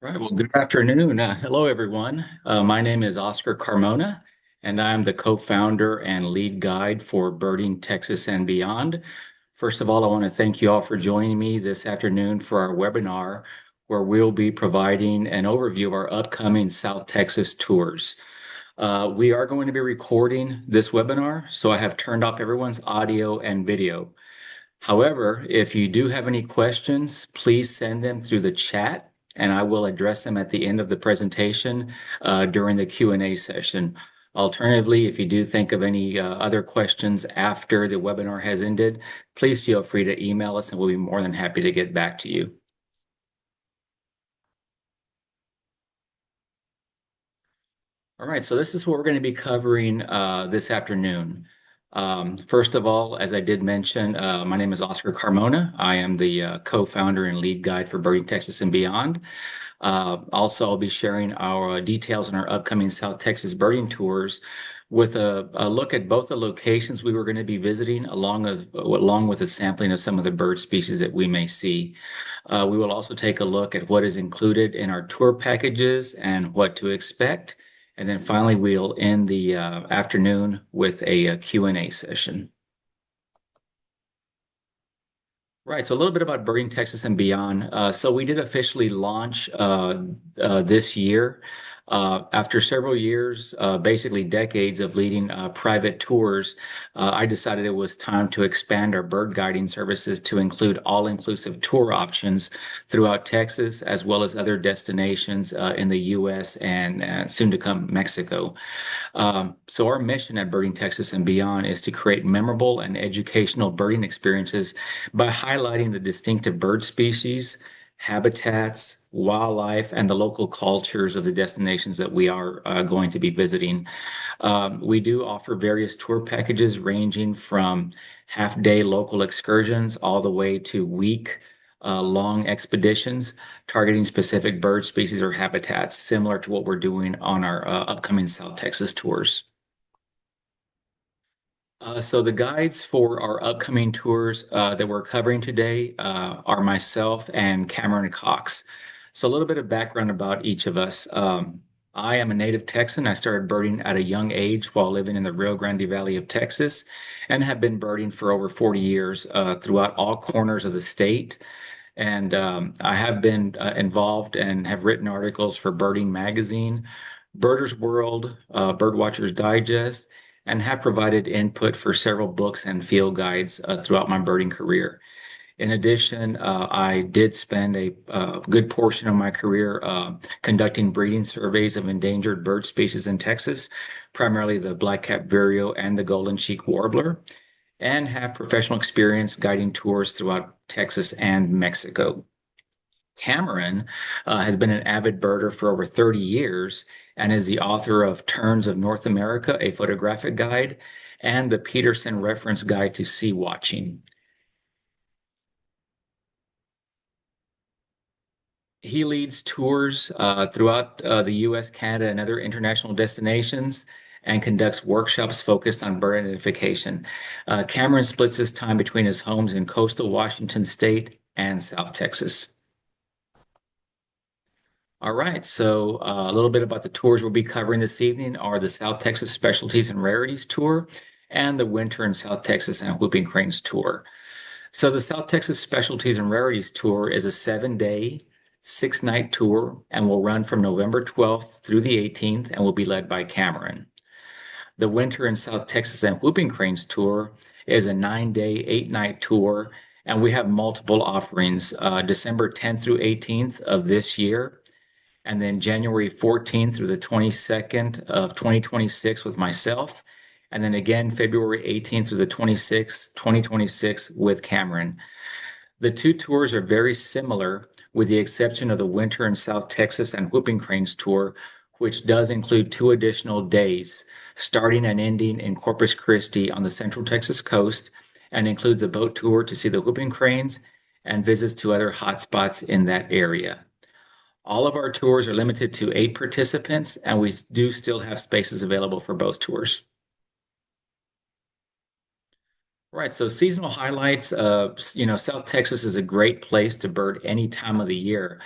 Right. Well, good afternoon. Hello, everyone. My name is Oscar Carmona, and I'm the co-founder and lead guide for Birding Texas and Beyond. First of all, I want to thank you all for joining me this afternoon for our webinar, where we'll be providing an overview of our upcoming South Texas tours. We are going to be recording this webinar, so I have turned off everyone's audio and video. However, if you do have any questions, please send them through the chat, and I will address them at the end of the presentation during the Q&A session. Alternatively, if you do think of any other questions after the webinar has ended, please feel free to email us, and we'll be more than happy to get back to you. All right, so this is what we're going to be covering this afternoon. First of all, as I did mention, my name is Oscar Carmona. I am the co-founder and lead guide for Birding Texas and Beyond. Also, I'll be sharing our details on our upcoming South Texas birding tours with a look at both the locations we were going to be visiting, along with a sampling of some of the bird species that we may see. We will also take a look at what is included in our tour packages and what to expect. And then finally, we'll end the afternoon with a Q&A session. Right, so a little bit about Birding Texas and Beyond. So we did officially launch this year. After several years, basically decades of leading private tours, I decided it was time to expand our bird guiding services to include all-inclusive tour options throughout Texas, as well as other destinations in the U.S. and soon to come Mexico. So our mission at Birding Texas and Beyond is to create memorable and educational birding experiences by highlighting the distinctive bird species, habitats, wildlife, and the local cultures of the destinations that we are going to be visiting. We do offer various tour packages ranging from half-day local excursions all the way to week long expeditions targeting specific bird species or habitats, similar to what we're doing on our upcoming South Texas tours. So the guides for our upcoming tours that we're covering today are myself and Cameron Cox. So a little bit of background about each of us. I am a native Texan. I started birding at a young age while living in the Rio Grande Valley of Texas and have been birding for over 40 years throughout all corners of the state. And I have been involved and have written articles for Birding Magazine, Birders World, Birdwatchers Digest, and have provided input for several books and field guides throughout my birding career. In addition, I did spend a good portion of my career conducting breeding surveys of endangered bird species in Texas, primarily the black-capped vireo and the golden cheek warbler, and have professional experience guiding tours throughout Texas and Mexico. Cameron has been an avid birder for over 30 years and is the author of Terns of North America, a photographic guide, and the Peterson Reference Guide to Sea Watching. He leads tours throughout the US, Canada, and other international destinations and conducts workshops focused on bird identification. Cameron splits his time between his homes in coastal Washington State and South Texas. All right, so a little bit about the tours we'll be covering this evening are the South Texas Specialties and Rarities Tour and the Winter in South Texas and Whooping Cranes Tour. So the South Texas Specialties and Rarities Tour is a 7-day, 6-night tour and will run from November 12th through the 18th and will be led by Cameron. The Winter in South Texas and Whooping Cranes Tour is a 9-day, 8-night tour, and we have multiple offerings, December 10th through 18th of this year, and then January 14th through the 22nd of 2026 with myself, and then again February 18th through the 26th, 2026 with Cameron. The two tours are very similar with the exception of the Winter in South Texas and Whooping Cranes Tour, which does include 2 additional days, starting and ending in Corpus Christi on the Central Texas coast, and includes a boat tour to see the whooping cranes and visits to other hotspots in that area. All of our tours are limited to 8 participants, and we do still have spaces available for both tours. Right, so seasonal highlights. South Texas is a great place to bird any time of the year.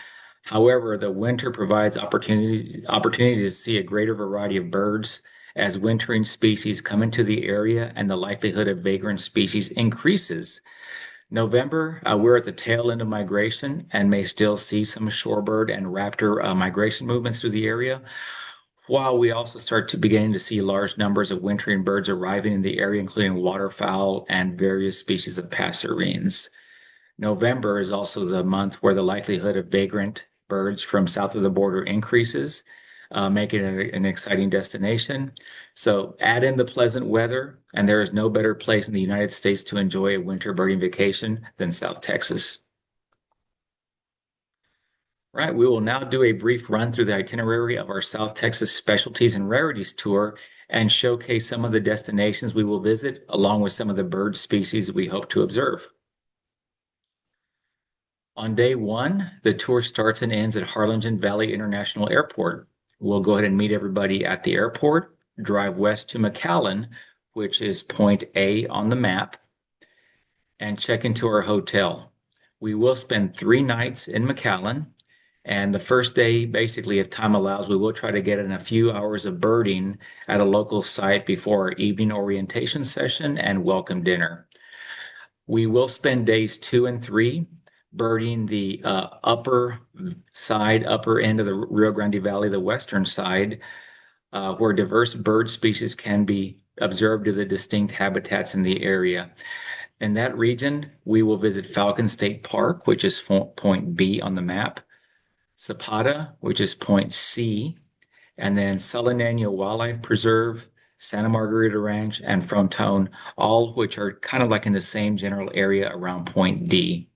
However, the winter provides opportunity to see a greater variety of birds as wintering species come into the area and the likelihood of vagrant species increases. November, we're at the tail end of migration and may still see some shorebird and raptor migration movements through the area, while we also start to beginning to see large numbers of wintering birds arriving in the area, including waterfowl and various species of passerines. November is also the month where the likelihood of vagrant birds from south of the border increases, making it an exciting destination. So add in the pleasant weather, and there is no better place in the United States to enjoy a winter birding vacation than South Texas. Right, we will now do a brief run through the itinerary of our South Texas Specialties and Rarities tour and showcase some of the destinations we will visit, along with some of the bird species we hope to observe. On day one, the tour starts and ends at Harlingen Valley International Airport. We'll go ahead and meet everybody at the airport, drive west to McAllen, which is point A on the map, and check into our hotel. We will spend 3 nights in McAllen, and the first day, basically, if time allows, we will try to get in a few hours of birding at a local site before our evening orientation session and welcome dinner. We will spend days 2 and 3 birding the upper end of the Rio Grande Valley, the western side, where diverse bird species can be observed to the distinct habitats in the area. In that region, we will visit Falcon State Park, which is point B on the map, Zapata, which is point C, and then Solinano Wildlife Preserve, Santa Margarita Ranch, and Frontone, all which are kind of like in the same general area around point D.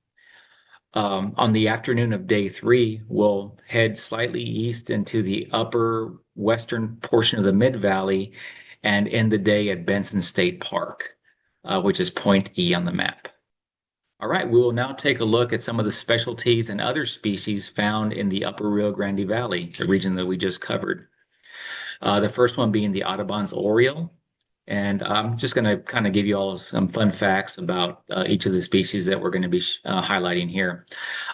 On the afternoon of day 3, we'll head slightly east into the upper western portion of the Mid-Valley and end the day at Benson State Park, which is point E on the map. All right, we will now take a look at some of the specialties and other species found in the upper Rio Grande Valley, the region that we just covered. The first one being the Audubon's oriole. And I'm just going to kind of give you all some fun facts about each of the species that we're going to be highlighting here.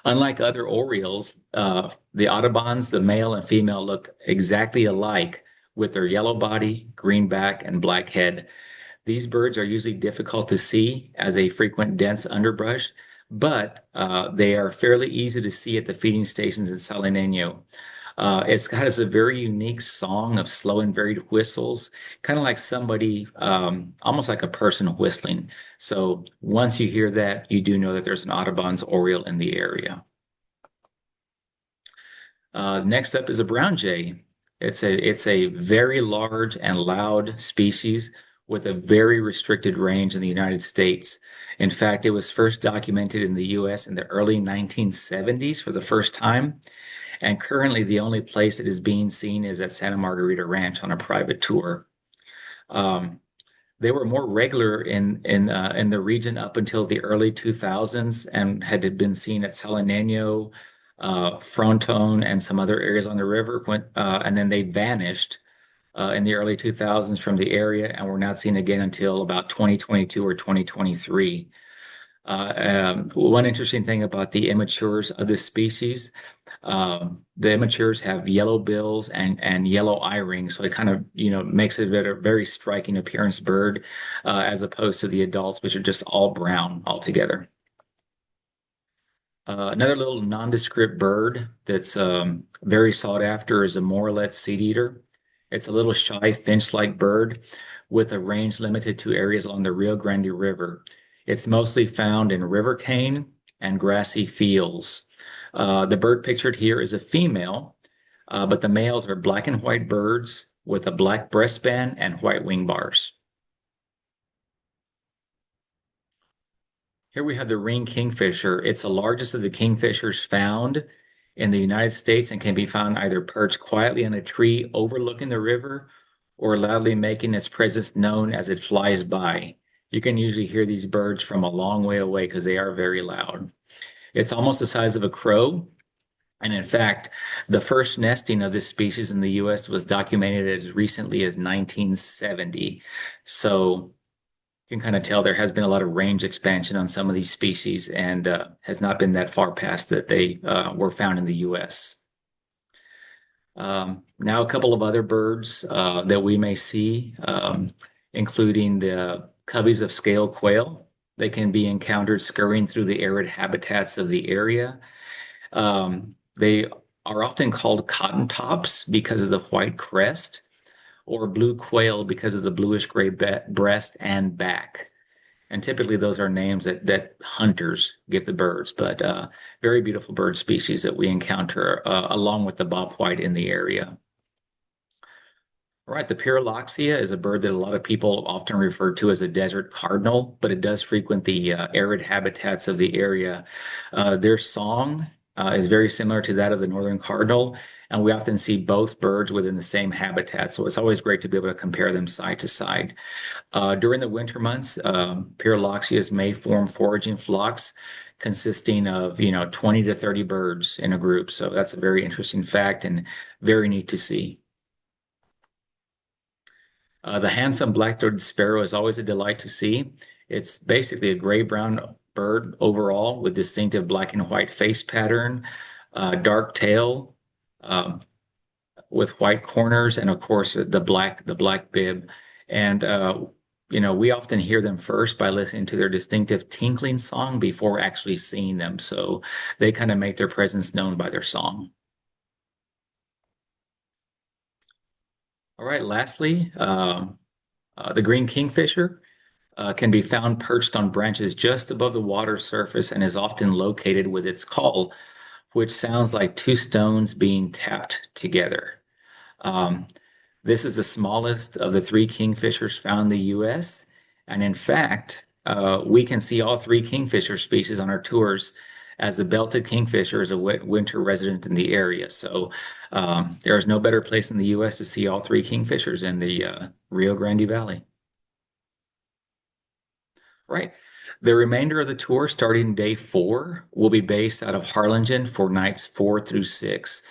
Unlike other orioles, the Audubons, the male and female, look exactly alike with their yellow body, green back, and black head. These birds are usually difficult to see as a frequent dense underbrush, but they are fairly easy to see at the feeding stations in Solinano. It has a very unique song of slow and varied whistles, kind of like somebody, almost like a person whistling. So once you hear that, you do know that there's an Audubon's oriole in the area. Next up is a brown jay. It's a very large and loud species with a very restricted range in the United States. In fact, it was first documented in the US in the early 1970s for the first time. And currently, the only place it is being seen is at Santa Margarita Ranch on a private tour. They were more regular in the region up until the early 2000s and had been seen at Solinano, Frontone, and some other areas on the river. And then they vanished in the early 2000s from the area and were not seen again until about 2022 or 2023. One interesting thing about the immatures of this species, the immatures have yellow bills and yellow eye rings, so it kind of makes it a very striking appearance bird, as opposed to the adults, which are just all brown altogether. Another little nondescript bird that's very sought after is a Morelet seed eater. It's a little shy finch-like bird with a range limited to areas along the Rio Grande River. It's mostly found in river cane and grassy fields. The bird pictured here is a female, but the males are black and white birds with a black breastband and white wing bars. Here we have the ring kingfisher. It's the largest of the kingfishers found in the United States and can be found either perched quietly on a tree overlooking the river or loudly making its presence known as it flies by. You can usually hear these birds from a long way away because they are very loud. It's almost the size of a crow. And in fact, the first nesting of this species in the US was documented as recently as 1970. So You can kind of tell there has been a lot of range expansion on some of these species and has not been that far past that they were found in the US. Now, a couple of other birds that we may see, including the coveys of scale quail. They can be encountered scurrying through the arid habitats of the area. They are often called cotton tops because of the white crest, or blue quail because of the bluish gray breast and back. And typically, those are names that hunters give the birds, but very beautiful bird species that we encounter along with the bobwhite in the area. All right, the Pyrrhuloxia is a bird that a lot of people often refer to as a desert cardinal, but it does frequent the arid habitats of the area. Their song is very similar to that of the northern cardinal, and we often see both birds within the same habitat. So it's always great to be able to compare them side to side. During the winter months, Pyrrhuloxias may form foraging flocks consisting of, 20 to 30 birds in a group. So that's a very interesting fact and very neat to see. The handsome black-throated sparrow is always a delight to see. It's basically a gray-brown bird overall with distinctive black and white face pattern, dark tail with white corners, and of course the black bib. And we often hear them first by listening to their distinctive tinkling song before actually seeing them. So they kind of make their presence known by their song. All right, lastly, the green kingfisher can be found perched on branches just above the water surface and is often located with its call, which sounds like two stones being tapped together. Um, this is the smallest of the three kingfishers found in the US. And in fact, we can see all three kingfisher species on our tours as the belted kingfisher is a winter resident in the area. So there is no better place in the US to see all three kingfishers in the Rio Grande Valley. Right. The remainder of the tour, starting day 4, will be based out of Harlingen for nights 4 through 6.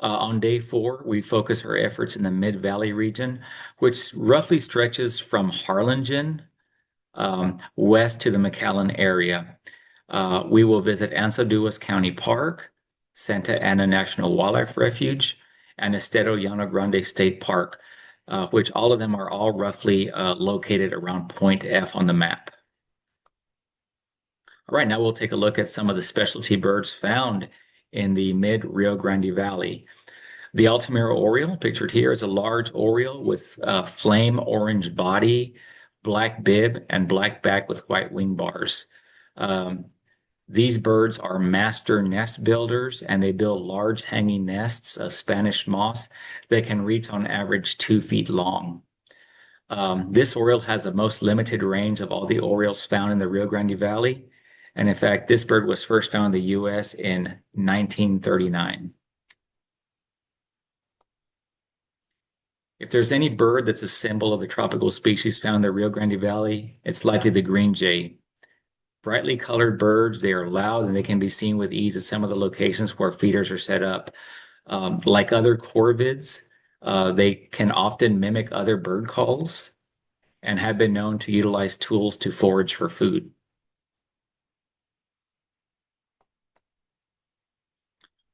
On day 4, we focus our efforts in the Mid Valley region, which roughly stretches from Harlingen west to the McAllen area. We will visit Anza County Park, Santa Ana National Wildlife Refuge, and Estero Llano Grande State Park, which all of them are all roughly located around Point F on the map. All right, now we'll take a look at some of the specialty birds found in the mid Rio Grande Valley. The Altamira oriole, pictured here, is a large oriole with a flame orange body, black bib, and black back with white wing bars. These birds are master nest builders, and they build large hanging nests of Spanish moss that can reach on average 2 feet long. This oriole has the most limited range of all the orioles found in the Rio Grande Valley. And in fact, this bird was first found in the US in 1939. If there's any bird that's a symbol of the tropical species found in the Rio Grande Valley, it's likely the green jay. Brightly colored birds, they are loud and they can be seen with ease at some of the locations where feeders are set up. Like other corvids, they can often mimic other bird calls and have been known to utilize tools to forage for food.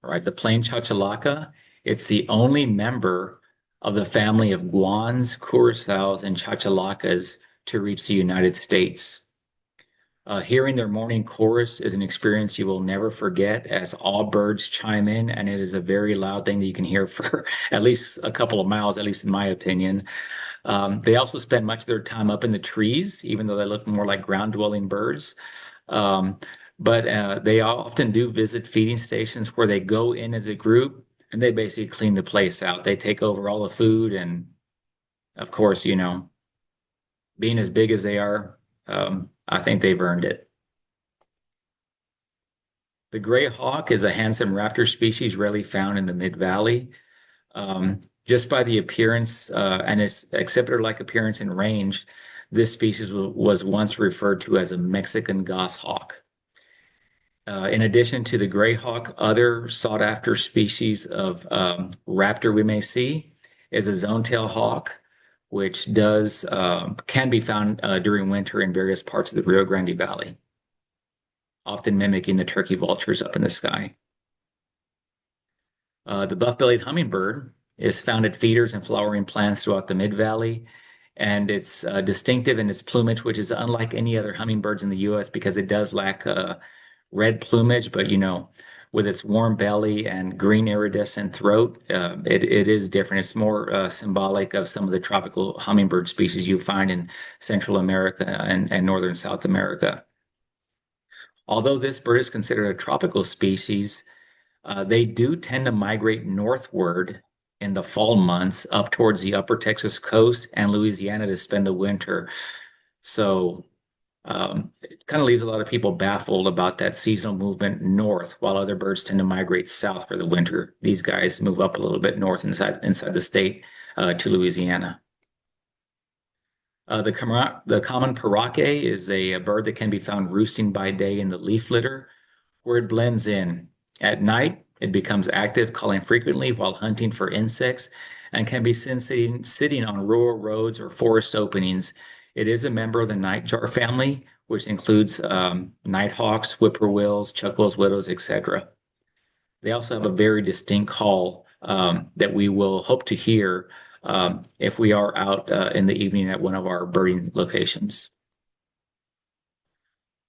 All right, the plain chachalaca, it's the only member of the family of guans, curassows, and chachalacas to reach the United States. Hearing their morning chorus is an experience you will never forget as all birds chime in, and it is a very loud thing that you can hear for at least a couple of miles, at least in my opinion. They also spend much of their time up in the trees, even though they look more like ground-dwelling birds. But they often do visit feeding stations where they go in as a group and they basically clean the place out. They take over all the food, and of course, being as big as they are, I think they've earned it. The gray hawk is a handsome raptor species rarely found in the Mid-Valley. Just by the appearance and its exhibitor-like appearance and range, this species was once referred to as a Mexican goshawk. In addition to the gray hawk, other sought-after species of raptor we may see is a zone-tail hawk which does can be found during winter in various parts of the Rio Grande Valley, often mimicking the turkey vultures up in the sky. The buff-bellied hummingbird is found at feeders and flowering plants throughout the Mid-Valley, and it's distinctive in its plumage, which is unlike any other hummingbirds in the U.S. because it does lack red plumage, but with its warm belly and green iridescent throat, it is different. It's more symbolic of some of the tropical hummingbird species you find in Central America and Northern South America. Although this bird is considered a tropical species, they do tend to migrate northward in the fall months up towards the upper Texas coast and Louisiana to spend the winter. So it kind of leaves a lot of people baffled about that seasonal movement north, while other birds tend to migrate south for the winter. These guys move up a little bit north inside the state to Louisiana. The common parake is a bird that can be found roosting by day in the leaf litter, where it blends in. At night, it becomes active, calling frequently while hunting for insects, and can be seen sitting on rural roads or forest openings. It is a member of the nightjar family, which includes nighthawks, whippoorwills, chuckwills, widows, etc. They also have a very distinct call that we will hope to hear if we are out in the evening at one of our birding locations.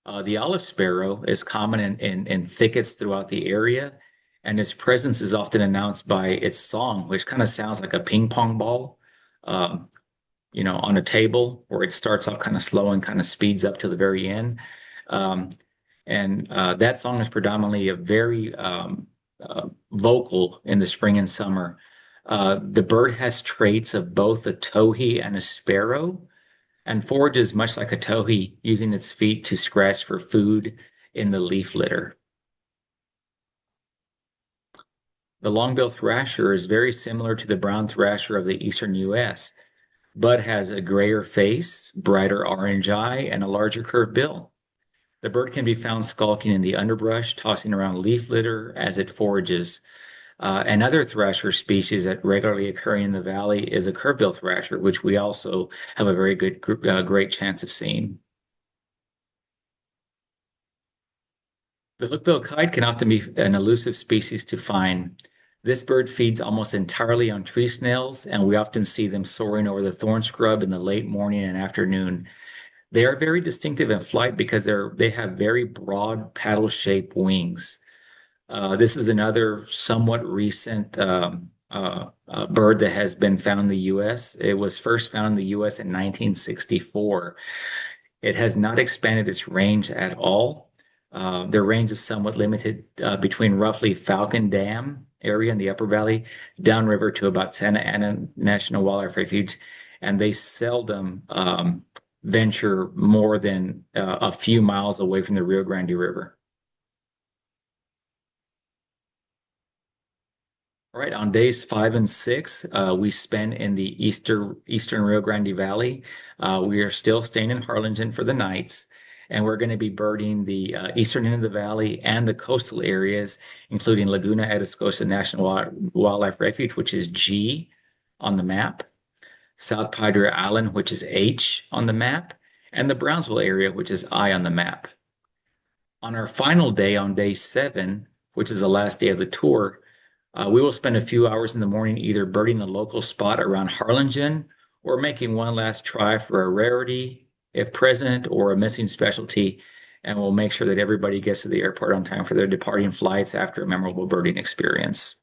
The olive sparrow is common in thickets throughout the area, and its presence is often announced by its song, which kind of sounds like a ping pong ball, um, on a table, where it starts off kind of slow and kind of speeds up to the very end. Um, and that song is predominantly a very vocal in the spring and summer. The bird has traits of both a towhee and a sparrow, and forages much like a towhee, using its feet to scratch for food in the leaf litter. The long-bill thrasher is very similar to the brown thrasher of the eastern U.S., but has a grayer face, brighter orange eye, and a larger curved bill. The bird can be found skulking in the underbrush, tossing around leaf litter as it forages. Another thrasher species that regularly occurring in the valley is a curve-bill thrasher, which we also have a very great chance of seeing. The hook-billed kite can often be an elusive species to find. This bird feeds almost entirely on tree snails, and we often see them soaring over the thorn scrub in the late morning and afternoon. They are very distinctive in flight because they have very broad paddle-shaped wings. This is another somewhat recent bird that has been found in the U.S. It was first found in the U.S. in 1964. It has not expanded its range at all. Their range is somewhat limited between roughly Falcon Dam area in the Upper Valley, downriver to about Santa Ana National Wildlife Refuge, and they seldom venture more than a few miles away from the Rio Grande River. All right, on days 5 and 6, we spend in the eastern Rio Grande Valley. We are still staying in Harlingen for the nights, and we're going to be birding the eastern end of the valley and the coastal areas, including Laguna Atascosa National Wildlife Refuge, which is G on the map, South Padre Island, which is H on the map, and the Brownsville area, which is I on the map. On our final day, on day 7, which is the last day of the tour, we will spend a few hours in the morning either birding a local spot around Harlingen or making one last try for a rarity, if present, or a missing specialty, and we'll make sure that everybody gets to the airport on time for their departing flights after a memorable birding experience.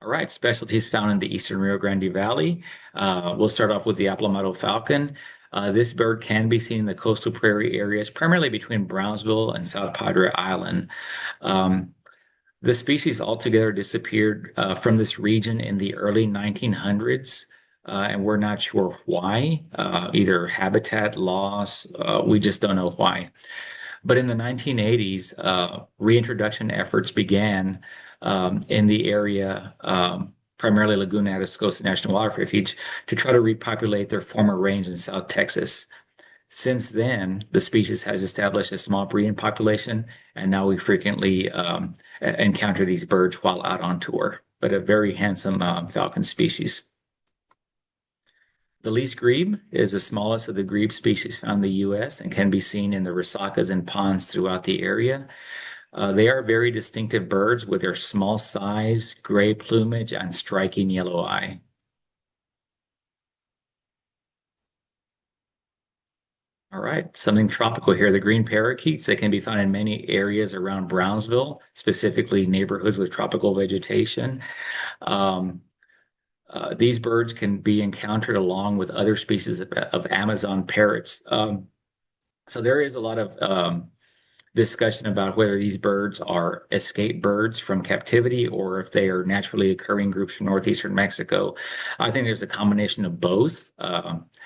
All right, specialties found in the eastern Rio Grande Valley. We'll start off with the Aplomado falcon. This bird can be seen in the coastal prairie areas, primarily between Brownsville and South Padre Island. The species altogether disappeared from this region in the early 1900s, and we're not sure why, either habitat loss, we just don't know why. But in the 1980s, reintroduction efforts began in the area, primarily Laguna Atascosa National Wildlife Refuge, to try to repopulate their former range in South Texas. Since then, the species has established a small breeding population, and now we frequently encounter these birds while out on tour, but a very handsome falcon species. The least grebe is the smallest of the grebe species found in the U.S. and can be seen in the resacas and ponds throughout the area. They are very distinctive birds with their small size, gray plumage, and striking yellow eye. All right, something tropical here. The green parakeets that can be found in many areas around Brownsville, specifically neighborhoods with tropical vegetation. Um, these birds can be encountered along with other species of Amazon parrots. So there is a lot of discussion about whether these birds are escaped birds from captivity or if they are naturally occurring groups from northeastern Mexico. I think there's a combination of both,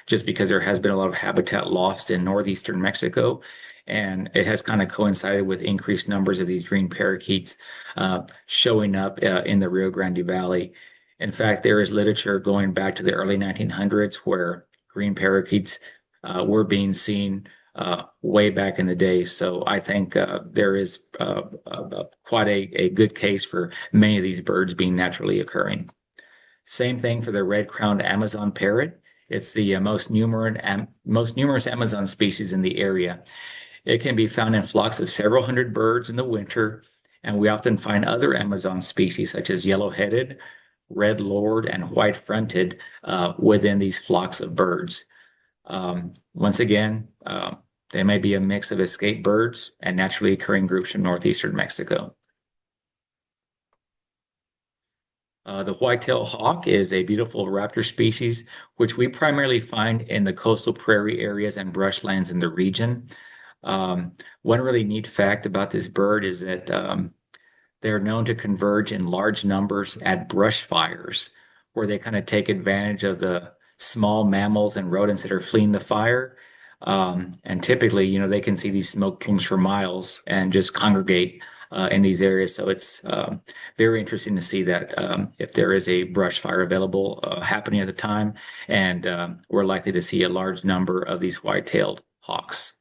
just because there has been a lot of habitat lost in northeastern Mexico. And it has kind of coincided with increased numbers of these green parakeets showing up in the Rio Grande Valley. In fact, there is literature going back to the early 1900s where green parakeets were being seen way back in the day. So I think there is quite a good case for many of these birds being naturally occurring. Same thing for the red-crowned Amazon parrot. It's the most numerous Amazon species in the area. It can be found in flocks of several hundred birds in the winter, and we often find other Amazon species such as yellow-headed, red-lored, and white-fronted within these flocks of birds. Once again, they may be a mix of escaped birds and naturally occurring groups from northeastern Mexico. The whitetail hawk is a beautiful raptor species, which we primarily find in the coastal prairie areas and brushlands in the region. One really neat fact about this bird is that they're known to converge in large numbers at brush fires, where they kind of take advantage of the small mammals and rodents that are fleeing the fire. And typically, they can see these smoke plumes for miles and just congregate in these areas. So it's very interesting to see that if there is a brush fire available happening at the time, and we're likely to see a large number of these white-tailed hawks.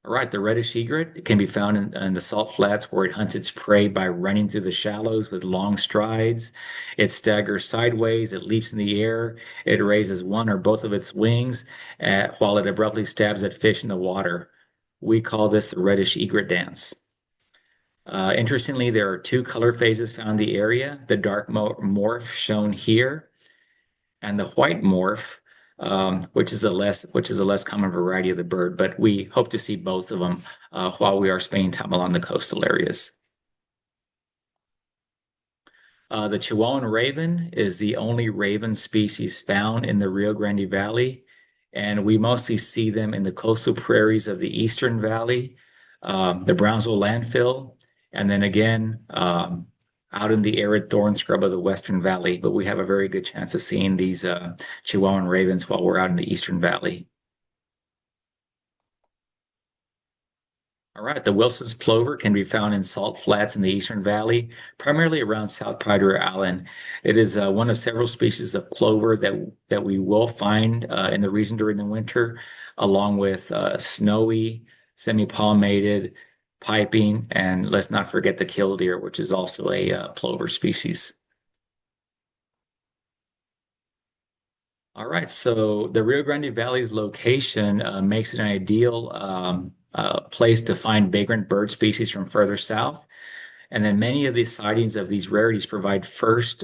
All right, the reddish egret can be found in the salt flats where it hunts its prey by running through the shallows with long strides. It staggers sideways, it leaps in the air, it raises one or both of its wings while it abruptly stabs at fish in the water. We call this the reddish egret dance. Interestingly, there are two color phases found in the area, the dark morph shown here and the white morph, which is a less common variety of the bird, but we hope to see both of them while we are spending time along the coastal areas. The Chihuahuan raven is the only raven species found in the Rio Grande Valley, and we mostly see them in the coastal prairies of the Eastern Valley, the Brownsville landfill, and then again out in the arid thorn scrub of the Western Valley, but we have a very good chance of seeing these Chihuahuan ravens while we're out in the Eastern Valley. All right, the Wilson's plover can be found in salt flats in the Eastern Valley, primarily around South Padre Island. It is one of several species of plover that we will find in the region during the winter, along with snowy, semi-palmated, piping, and let's not forget the killdeer, which is also a plover species. All right, so the Rio Grande Valley's location makes it an ideal place to find vagrant bird species from further south. And then many of these sightings of these rarities provide first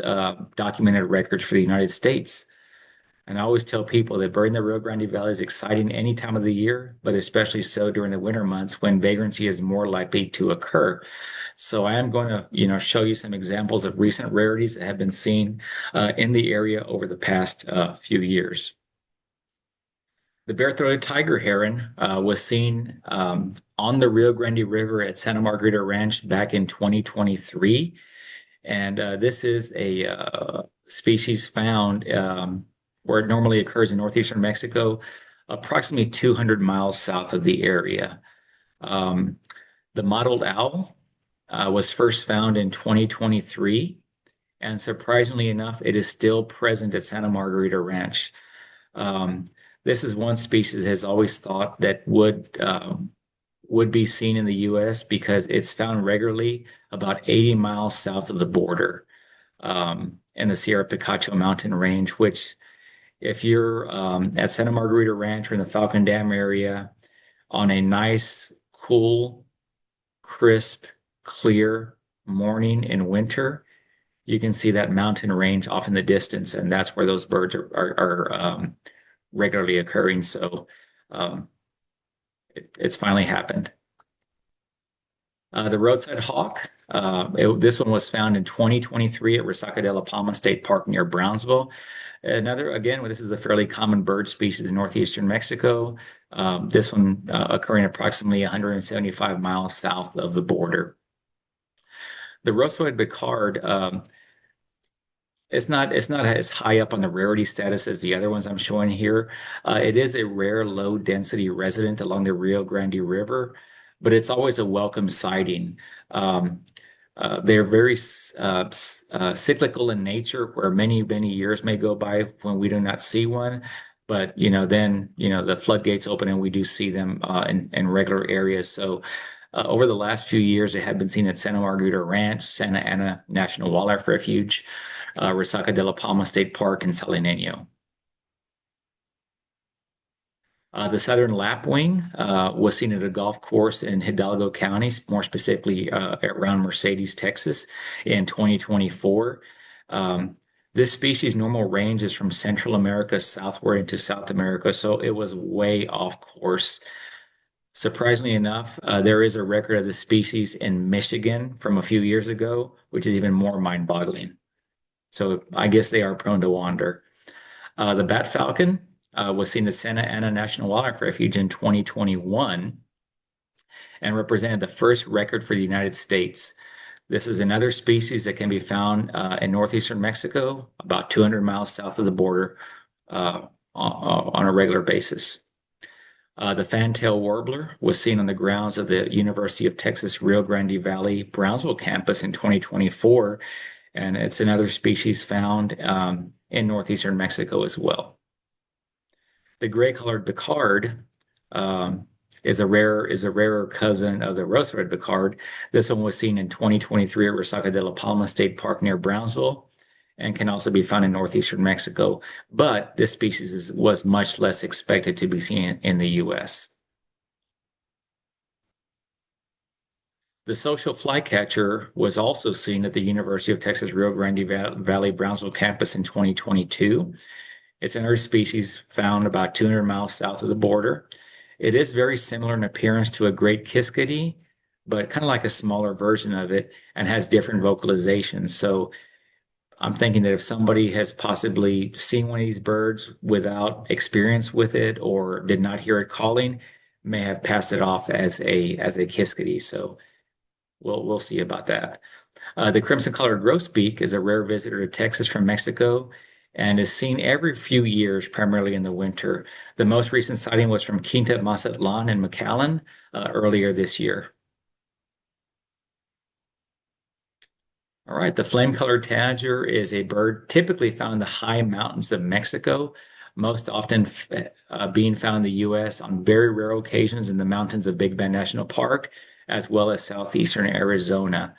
documented records for the United States. And I always tell people that birding the Rio Grande Valley is exciting any time of the year, but especially so during the winter months when vagrancy is more likely to occur. So I am going to, show you some examples of recent rarities that have been seen in the area over the past few years. The bare-throated tiger heron was seen on the Rio Grande River at Santa Margarita Ranch back in 2023. And this is a species found where it normally occurs in northeastern Mexico, approximately 200 miles south of the area. The mottled owl was first found in 2023, and surprisingly enough, it is still present at Santa Margarita Ranch. This is one species has always thought that would be seen in the U.S. because it's found regularly about 80 miles south of the border in the Sierra Picacho mountain range, which If you're at Santa Margarita Ranch or in the Falcon Dam area on a nice, cool, crisp, clear morning in winter, you can see that mountain range off in the distance, and that's where those birds are regularly occurring. So um, it's finally happened. The roadside hawk, this one was found in 2023 at Resaca de la Palma State Park near Brownsville. Another, again, this is a fairly common bird species in northeastern Mexico. This one occurring approximately 175 miles south of the border. The Rosewood Becard, it's not as high up on the rarity status as the other ones I'm showing here. It is a rare low density resident along the Rio Grande River, but it's always a welcome sighting. Um, they're very cyclical in nature, where many years may go by when we do not see one. But then the floodgates open and we do see them in regular areas. So over the last few years, they have been seen at Santa Margarita Ranch, Santa Ana National Wildlife Refuge, Resaca de la Palma State Park, and Salinenio. The southern lapwing was seen at a golf course in Hidalgo County, more specifically around Mercedes, Texas, in 2024. This species' normal range is from Central America southward into South America, so it was way off course. Surprisingly enough, there is a record of the species in Michigan from a few years ago, which is even more mind-boggling. So I guess they are prone to wander. The bat falcon was seen at Santa Ana National Wildlife Refuge in 2021 and represented the first record for the United States. This is another species that can be found in northeastern Mexico, about 200 miles south of the border, on a regular basis. The fantail warbler was seen on the grounds of the University of Texas Rio Grande Valley Brownsville campus in 2024, and it's another species found in northeastern Mexico as well. The gray-colored Becard is a rarer cousin of the rose-red Becard. This one was seen in 2023 at Resaca de la Palma State Park near Brownsville, and can also be found in northeastern Mexico. But this species was much less expected to be seen in the U.S. The social flycatcher was also seen at the University of Texas Rio Grande Valley Brownsville campus in 2022. It's another species found about 200 miles south of the border. It is very similar in appearance to a great kiskadee, but kind of like a smaller version of it, and has different vocalizations. So I'm thinking that if somebody has possibly seen one of these birds without experience with it or did not hear it calling, may have passed it off as a kiskadee. So we'll see about that. The crimson-colored grosbeak is a rare visitor to Texas from Mexico and is seen every few years, primarily in the winter. The most recent sighting was from Quinta Mazatlan in McAllen earlier this year. All right, the flame-colored tanager is a bird typically found in the high mountains of Mexico, most often being found in the U.S. on very rare occasions in the mountains of Big Bend National Park, as well as southeastern Arizona.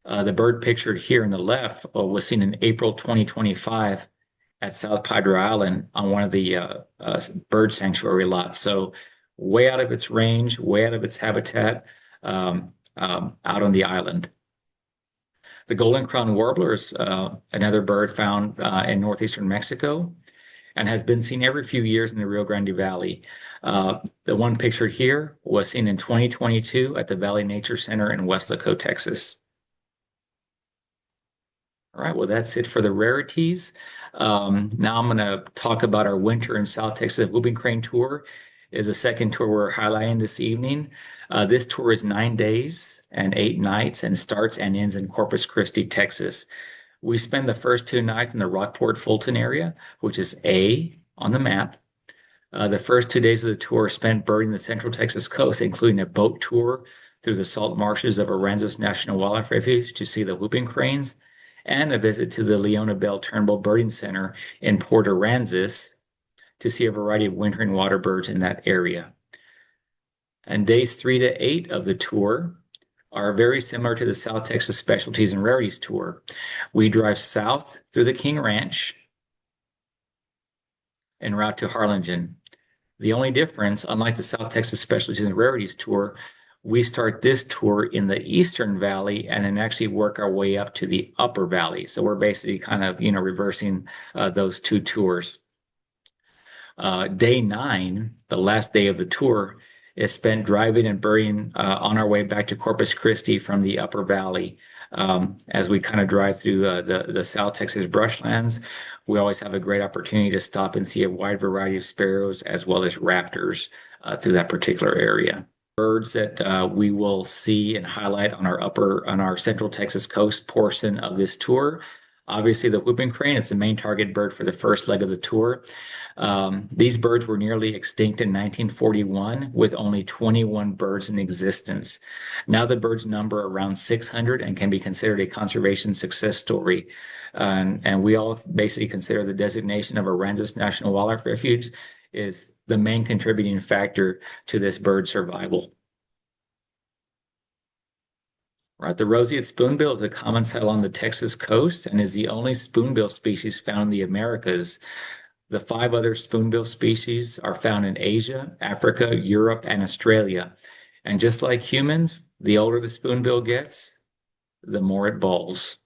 The bird pictured here on the left was seen in April 2025 at South Padre Island on one of the bird sanctuary lots. So way out of its range, way out of its habitat, out on the island. The golden crown warbler is another bird found in northeastern Mexico and has been seen every few years in the Rio Grande Valley. The one pictured here was seen in 2022 at the Valley Nature Center in Weslaco, Texas. All right, well, that's it for the rarities. Now I'm going to talk about our winter in South Texas Whooping Crane tour. Is the second tour we're highlighting this evening. This tour is 9 days and 8 nights and starts and ends in Corpus Christi, Texas. We spend the first 2 nights in the Rockport Fulton area, which is A on the map. The first 2 days of the tour are spent birding the Central Texas coast, including a boat tour through the salt marshes of Aransas National Wildlife Refuge to see the whooping cranes, and a visit to the Leona Bell Turnbull Birding Center in Port Aransas to see a variety of wintering water birds in that area. And days 3 to 8 of the tour are very similar to the South Texas Specialties and Rarities tour. We drive south through the King Ranch, en route to Harlingen. The only difference, unlike the South Texas Specialties and Rarities tour, we start this tour in the Eastern Valley and then actually work our way up to the Upper Valley. So we're basically kind of, reversing those two tours. Day 9, the last day of the tour, is spent driving and birding on our way back to Corpus Christi from the Upper Valley. As we kind of drive through the South Texas brushlands, we always have a great opportunity to stop and see a wide variety of sparrows as well as raptors through that particular area. Birds that we will see and highlight on our Central Texas coast portion of this tour. Obviously, the whooping crane, it's the main target bird for the first leg of the tour. These birds were nearly extinct in 1941 with only 21 birds in existence. Now the birds number around 600 and can be considered a conservation success story. And we all basically consider the designation of Aransas National Wildlife Refuge is the main contributing factor to this bird survival. Right, the roseate spoonbill is a common sight along the Texas coast and is the only spoonbill species found in the Americas. The 5 other spoonbill species are found in Asia, Africa, Europe, and Australia. And just like humans, the older the spoonbill gets, the more it balls.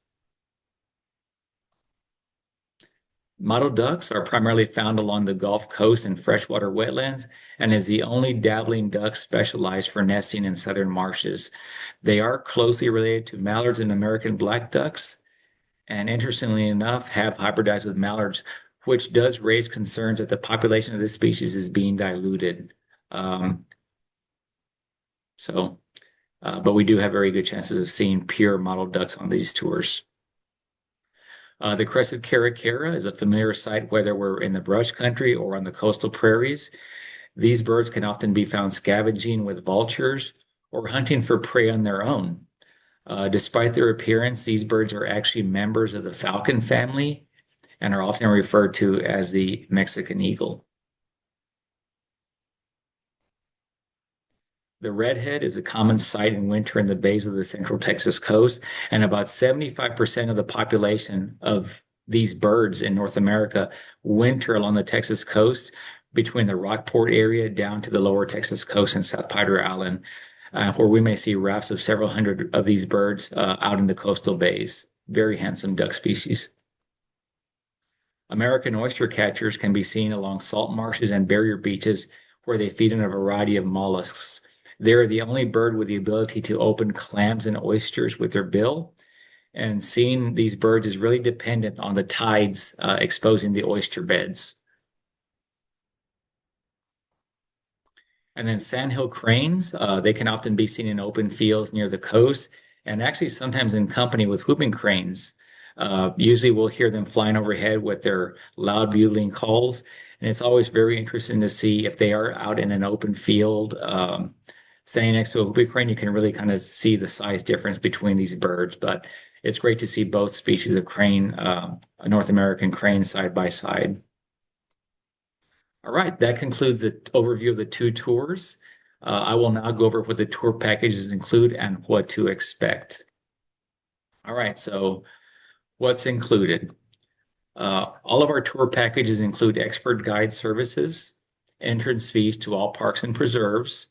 Mottled ducks are primarily found along the Gulf Coast and freshwater wetlands and is the only dabbling duck specialized for nesting in southern marshes. They are closely related to mallards and American black ducks, and interestingly enough, have hybridized with mallards, which does raise concerns that the population of this species is being diluted. But we do have very good chances of seeing pure mottled ducks on these tours. The crested caracara is a familiar sight whether we're in the brush country or on the coastal prairies. These birds can often be found scavenging with vultures or hunting for prey on their own. Despite their appearance, these birds are actually members of the falcon family and are often referred to as the Mexican eagle. The redhead is a common sight in winter in the bays of the Central Texas coast, and about 75% of the population of these birds in North America winter along the Texas coast between the Rockport area down to the lower Texas coast and South Padre Island, where we may see rafts of several hundred of these birds out in the coastal bays. Very handsome duck species. American oyster catchers can be seen along salt marshes and barrier beaches where they feed on a variety of mollusks. They're the only bird with the ability to open clams and oysters with their bill. And seeing these birds is really dependent on the tides exposing the oyster beds. And then sandhill cranes, they can often be seen in open fields near the coast and actually sometimes in company with whooping cranes. Usually we'll hear them flying overhead with their loud bugling calls. And it's always very interesting to see if they are out in an open field, standing next to a whooping crane, you can really kind of see the size difference between these birds. But it's great to see both species of crane, North American crane, side by side. All right, that concludes the overview of the 2 tours. I will now go over what the tour packages include and what to expect. All right, so what's included? All of our tour packages include expert guide services, entrance fees to all parks and preserves,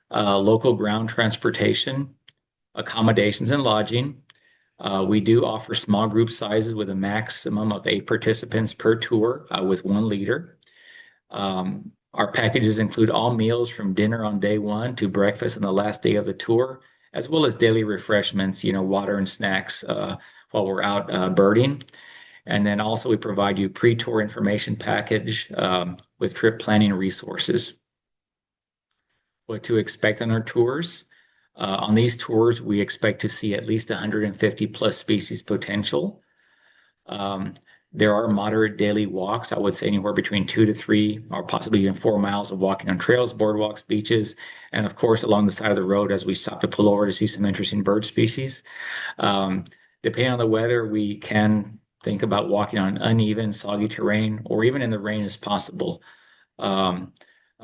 local ground transportation, accommodations and lodging. We do offer small group sizes with a maximum of 8 participants per tour with 1 leader. Our packages include all meals from dinner on day 1 to breakfast on the last day of the tour, as well as daily refreshments, water and snacks while we're out birding. And then also we provide you pre-tour information package with trip planning resources. What to expect on our tours. On these tours, we expect to see at least 150 plus species potential. There are moderate daily walks, I would say anywhere between 2 to 3 or possibly even 4 miles of walking on trails, boardwalks, beaches, and of course along the side of the road as we stop to pull over to see some interesting bird species. Depending on the weather, we can think about walking on uneven, soggy terrain or even in the rain as possible.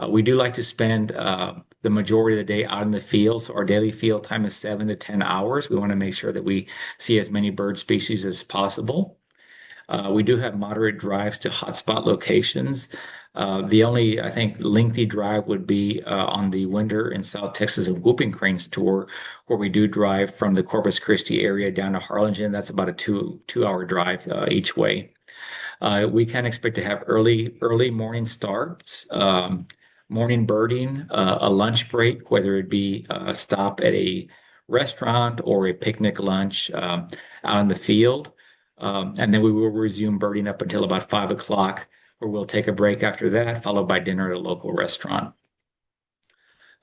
We do like to spend the majority of the day out in the field. So our daily field time is 7 to 10 hours. We want to make sure that we see as many bird species as possible. We do have moderate drives to hotspot locations. The only, I think, lengthy drive would be on the Winter in South Texas and Whooping Cranes tour, where we do drive from the Corpus Christi area down to Harlingen. That's about a two-hour drive each way. We can expect to have early morning starts, morning birding, a lunch break, whether it be a stop at a restaurant or a picnic lunch out in the field. And then we will resume birding up until about 5 o'clock, where we'll take a break after that, followed by dinner at a local restaurant.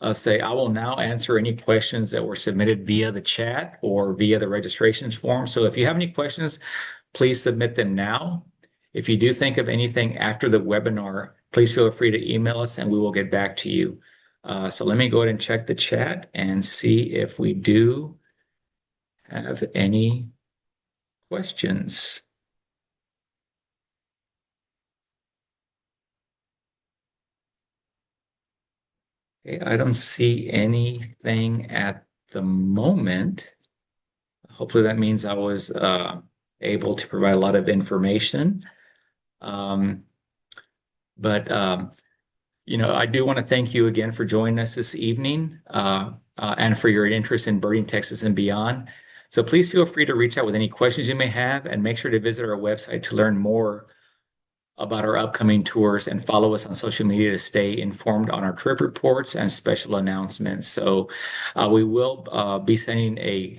I will now answer any questions that were submitted via the chat or via the registrations form. So if you have any questions, please submit them now. If you do think of anything after the webinar, please feel free to email us and we will get back to you. So let me go ahead and check the chat and see if we do have any questions. Okay, I don't see anything at the moment. Hopefully that means I was able to provide a lot of information. I do want to thank you again for joining us this evening and for your interest in Birding Texas and beyond. So please feel free to reach out with any questions you may have and make sure to visit our website to learn more about our upcoming tours and follow us on social media to stay informed on our trip reports and special announcements. So we will be sending a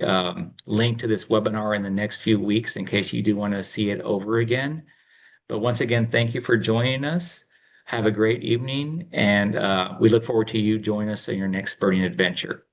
link to this webinar in the next few weeks in case you do want to see it over again. But once again, thank you for joining us. Have a great evening, and we look forward to you joining us in your next birding adventure.